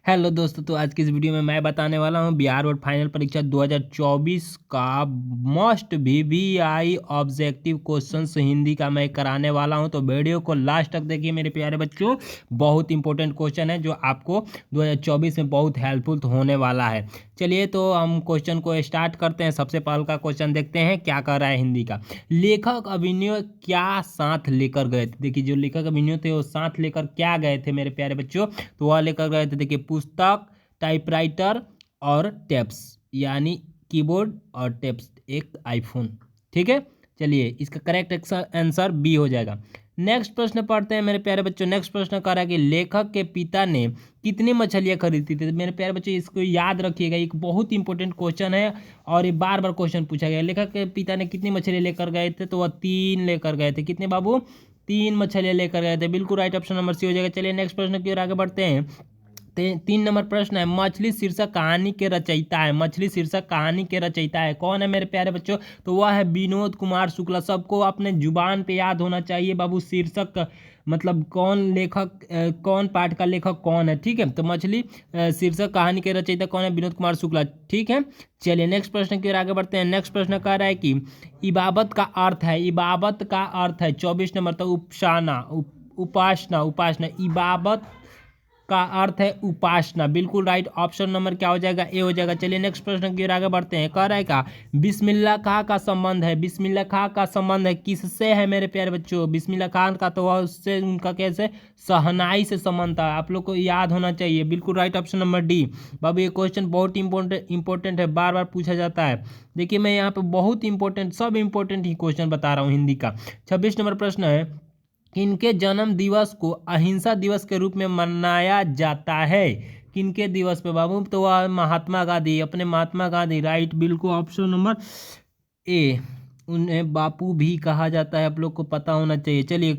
Hello दोस्तों, तो आज की इस वीडियो में मैं बताने वाला हूं बिहार बोर्ड फाइनल परीक्षा 2024 का most VVI objective questions Hindi का मैं कराने वाला हूं। तो वीडियो को लास्ट तक देखिए मेरे प्यारे बच्चों, बहुत इंपॉर्टेंट क्वेश्चन है जो आपको 2024 में बहुत हेल्पफुल होने वाला है। चलिए तो हम क्वेश्चन को स्टार्ट करते हैं। सबसे पहले का क्वेश्चन देखते हैं क्या कर रहा है हिंदी का। लेखक अभिनव क्या साथ लेकर गए थे। देखिए जो लेखक अभिनव थे वो साथ लेकर क्या गए थे मेरे प्यारे बच्चों, तो वह लेकर गए थे देखिए पुस्तक, टाइपराइटर और टेप्स, यानी कीबोर्ड और टेप्स, एक आईफोन। ठीक है, चलिए इसका करेक्ट आंसर बी हो जाएगा। नेक्स्ट प्रश्न पढ़ते हैं मेरे प्यारे बच्चों। नेक्स्ट प्रश्न कह रहा है कि लेखक के पिता ने कितनी मछलियां खरीदी थी। मेरे प्यारे बच्चों इसको याद रखिएगा, एक बहुत इंपॉर्टेंट क्वेश्चन है और ये बार बार क्वेश्चन पूछा गया। लेखक के पिता ने कितनी मछलियां लेकर गए थे, तो वह 3 लेकर गए थे। कितने बाबू? 3 मछलियां लेकर गए थे। बिल्कुल राइट, ऑप्शन नंबर सी हो जाएगा। चलिए नेक्स्ट प्रश्न की ओर आगे बढ़ते हैं। 3 नंबर प्रश्न है, मछली शीर्षक कहानी के रचयिता है। मछली शीर्षक कहानी के रचयिता है कौन है मेरे प्यारे बच्चों, तो वह है विनोद कुमार शुक्ला। सबको अपने जुबान पे याद होना चाहिए बाबू, शीर्षक मतलब कौन लेखक, कौन पाठ का लेखक कौन है। ठीक है, तो मछली शीर्षक कहानी के रचयिता कौन है? विनोद कुमार शुक्ला। ठीक है, चलिए नेक्स्ट प्रश्न की ओर आगे बढ़ते हैं। नेक्स्ट प्रश्न कह रहा है कि इबाबत का अर्थ है, इबाबत का अर्थ है 24 नंबर, तो उपासना, उपासना, उपासना। इबाबत का अर्थ है उपासना। बिल्कुल राइट, ऑप्शन नंबर क्या हो जाएगा? ए हो जाएगा। चलिए नेक्स्ट प्रश्न की ओर आगे बढ़ते हैं। कह रहा है का बिस्मिल्लाह खां का संबंध है, बिस्मिल्लाह खां का संबंध है किससे है मेरे प्यारे बच्चों? बिस्मिल्लाह खान का तो उससे उनका कैसे शहनाई से संबंध था, आप लोग को याद होना चाहिए। बिल्कुल राइट, ऑप्शन नंबर डी। बाबू ये क्वेश्चन बहुत इंपॉर्टेंट है, बार बार पूछा जाता है। देखिए मैं यहाँ पे बहुत इंपॉर्टेंट, सब इंपॉर्टेंट ही क्वेश्चन बता रहा हूँ हिंदी का। 26 नंबर प्रश्न है, किनके जन्म दिवस को अहिंसा दिवस के रूप में मनाया जाता है? किनके दिवस पे बाबू, तो वह महात्मा गांधी, अपने महात्मा गांधी। राइट, बिल्कुल ऑप्शन नंबर ए। उन्हें बापू भी कहा जाता है, आप लोग को पता होना चाहिए। चलिए,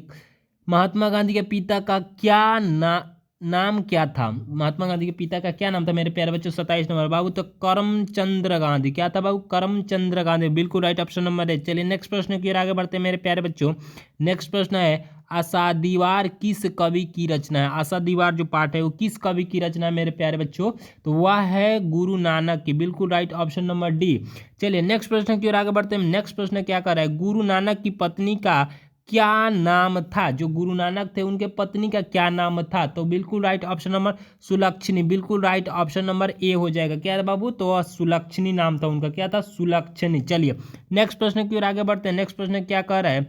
महात्मा गांधी के पिता का क्या नाम क्या था? महात्मा गांधी के पिता का क्या नाम था मेरे प्यारे बच्चों? 27 नंबर बाबू, तो करमचंद्र गांधी। क्या था बाबू? करमचंद्र गांधी। बिल्कुल राइट, ऑप्शन नंबर है। चलिए नेक्स्ट प्रश्न की ओर आगे बढ़ते हैं मेरे प्यारे बच्चों। नेक्स्ट प्रश्न है, आशा दीवार किस कवि की रचना है? आशा दीवार जो पाठ है वो किस कवि की रचना है मेरे प्यारे बच्चों? तो वह है गुरु नानक की। बिल्कुल राइट, ऑप्शन नंबर डी। चलिए नेक्स्ट प्रश्न की ओर आगे बढ़ते हैं। नेक्स्ट प्रश्न क्या कर रहा है, गुरु नानक की पत्नी का क्या नाम था? जो गुरु नानक थे उनके पत्नी का क्या नाम था? तो बिल्कुल राइट, ऑप्शन नंबर सुलक्षणी। बिल्कुल राइट, ऑप्शन नंबर ए हो जाएगा। क्या था बाबू? तो सुलक्षणी नाम था उनका। क्या था? सुलक्षणी। चलिए नेक्स्ट प्रश्न की ओर आगे बढ़ते हैं। नेक्स्ट प्रश्न क्या कह रहा है,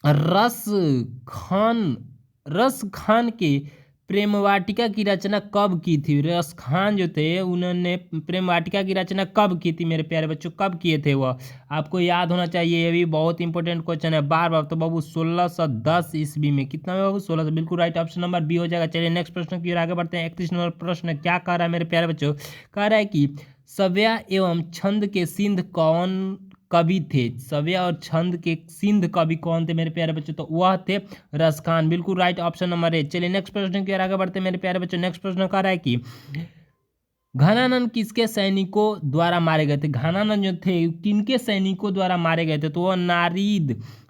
रस खान, रस खान की प्रेम वाटिका की रचना कब की थी? रस खान जो थे उन्होंने प्रेम वाटिका की रचना कब की थी मेरे प्यारे बच्चों? कब किए थे वह? आपको याद होना चाहिए, ये भी बहुत इंपॉर्टेंट क्वेश्चन है बार बार। तो बाबू 1610 ईस्वी में। कितना में बाबू? 1600। बिल्कुल राइट, ऑप्शन नंबर बी हो जाएगा। चलिए नेक्स्ट प्रश्न की ओर आगे बढ़ते हैं। 31 नंबर प्रश्न क्या कह रहा है मेरे प्यारे बच्चों? कह रहा है कि सव्या एवं छंद के सिंध कौन कवि थे? सव्य और छंद के सिंध कवि कौन थे मेरे प्यारे बच्चों? तो वह थे रस खान। बिल्कुल राइट, ऑप्शन नंबर ए। चलिए नेक्स्ट प्रश्न की ओर आगे बढ़ते हैं मेरे प्यारे बच्चों। नेक्स्ट प्रश्न कह रहा है कि घनानंद किसके सैनिकों द्वारा मारे गए थे? घनानंद जो थे किनके सैनिकों द्वारा मारे गए थे? तो वह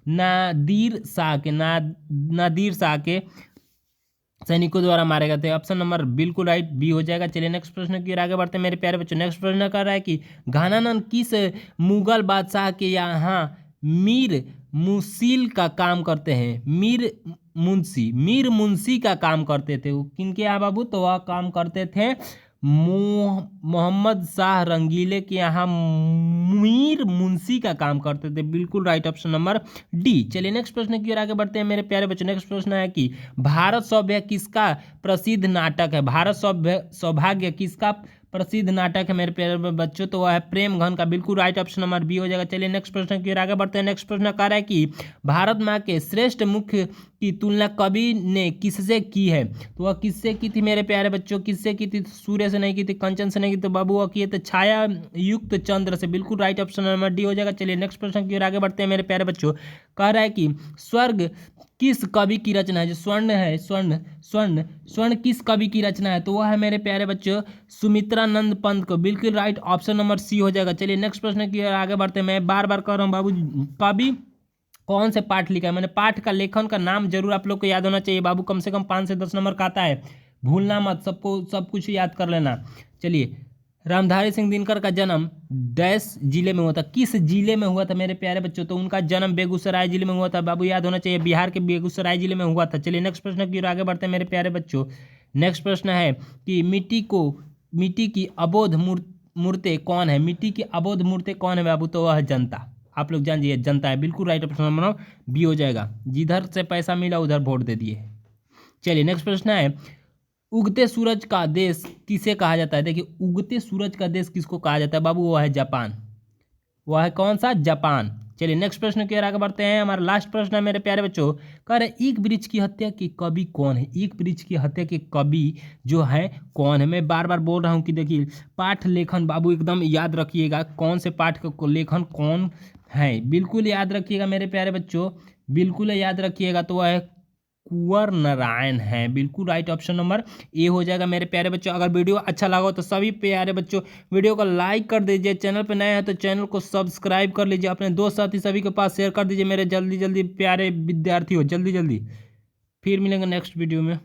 नादिर शाह के, नादिर शाह के सैनिकों द्वारा मारे गए थे। ऑप्शन नंबर बिल्कुल राइट, बी हो जाएगा। चलिए नेक्स्ट प्रश्न की ओर आगे बढ़ते हैं मेरे प्यारे बच्चों। नेक्स्ट प्रश्न कर रहा है कि घनानंद किस मुगल बादशाह के यहाँ मीर मुंशील का काम करते हैं? मीर मुंशी का काम करते थे। वो किनके यहाँ बाबू? तो वह काम करते थे मोहम्मद शाह रंगीले के यहाँ मीर मुंशी का काम करते थे। बिल्कुल राइट, ऑप्शन नंबर डी। चलिए नेक्स्ट प्रश्न की ओर आगे बढ़ते हैं मेरे प्यारे बच्चों। नेक्स्ट प्रश्न है कि भारत सौभाग्य किसका प्रसिद्ध नाटक है? भारत सौभाग्य किसका प्रसिद्ध नाटक है मेरे प्यारे बच्चों? तो वह है प्रेम घन का। बिल्कुल राइट, ऑप्शन नंबर बी हो जाएगा। चलिए नेक्स्ट प्रश्न की ओर आगे बढ़ते हैं। नेक्स्ट प्रश्न कह रहा है कि भारत माँ के श्रेष्ठ मुख्य की तुलना कवि ने किससे की है? तो वह किससे की थी मेरे प्यारे बच्चों? किससे की थी? सूर्य से नहीं की थी, कंचन से नहीं की, तो बाबू वह किए थे छाया युक्त चंद्र से। बिल्कुल राइट, ऑप्शन नंबर डी हो जाएगा। चलिए नेक्स्ट प्रश्न की ओर आगे बढ़ते हैं मेरे प्यारे बच्चों। कह रहा है कि स्वर्ग किस कवि की रचना है? जो स्वर्ण है, स्वर्ण स्वर्ण स्वर्ण किस कवि की रचना है? तो वह है मेरे प्यारे बच्चों सुमित्रानंद पंत को। बिल्कुल राइट, ऑप्शन नंबर सी हो जाएगा। चलिए नेक्स्ट प्रश्न की ओर आगे बढ़ते हैं। मैं बार बार कह रहा हूँ बाबू, कवि कौन से पाठ लिखा है? मैंने पाठ का लेखन का नाम जरूर आप लोग को याद होना चाहिए बाबू, कम से कम 5 से 10 नंबर का आता है। भूलना मत, सबको सब कुछ याद कर लेना। चलिए, रामधारी सिंह दिनकर का जन्म डैश जिले में हुआ था, किस जिले में हुआ था मेरे प्यारे बच्चों? तो उनका जन्म बेगूसराय जिले में हुआ था। बाबू याद होना चाहिए, बिहार के बेगूसराय जिले में हुआ था। चलिए नेक्स्ट प्रश्न की ओर आगे बढ़ते हैं मेरे प्यारे बच्चों। नेक्स्ट प्रश्न है कि मिट्टी की अबोध मूर्ति कौन है? मिट्टी की अबोध मूर्ति कौन है बाबू? तो वह है जनता। आप लोग जान जाइए, जनता है। बिल्कुल राइट ऑप्शन नंबर बी हो जाएगा। जिधर से पैसा मिला उधर वोट दे दिए। चलिए नेक्स्ट प्रश्न है, उगते सूरज का देश किसे कहा जाता है? देखिए, उगते सूरज का देश किसको कहा जाता है बाबू? वो है जापान। वह है कौन सा? जापान। चलिए नेक्स्ट प्रश्न की ओर आगे बढ़ते हैं। हमारा लास्ट प्रश्न है मेरे प्यारे बच्चों, कह रहे एक वृक्ष की हत्या के कवि कौन है? एक वृक्ष की हत्या के कवि जो है कौन है? मैं बार बार बोल रहा हूँ कि देखिए, पाठ लेखन बाबू एकदम याद रखिएगा, कौन से पाठ को लेखन कौन है, बिल्कुल याद रखिएगा मेरे प्यारे बच्चों, बिल्कुल याद रखिएगा। तो वह है कुंवर नारायण है। बिल्कुल राइट ऑप्शन नंबर ए हो जाएगा मेरे प्यारे बच्चों। अगर वीडियो अच्छा लगा हो तो सभी प्यारे बच्चों वीडियो को लाइक कर दीजिए, चैनल पे नए हैं तो चैनल को सब्सक्राइब कर लीजिए, अपने दोस्त साथी सभी के पास शेयर कर दीजिए मेरे जल्दी जल्दी प्यारे विद्यार्थी हो, जल्दी जल्दी। फिर मिलेंगे नेक्स्ट वीडियो में।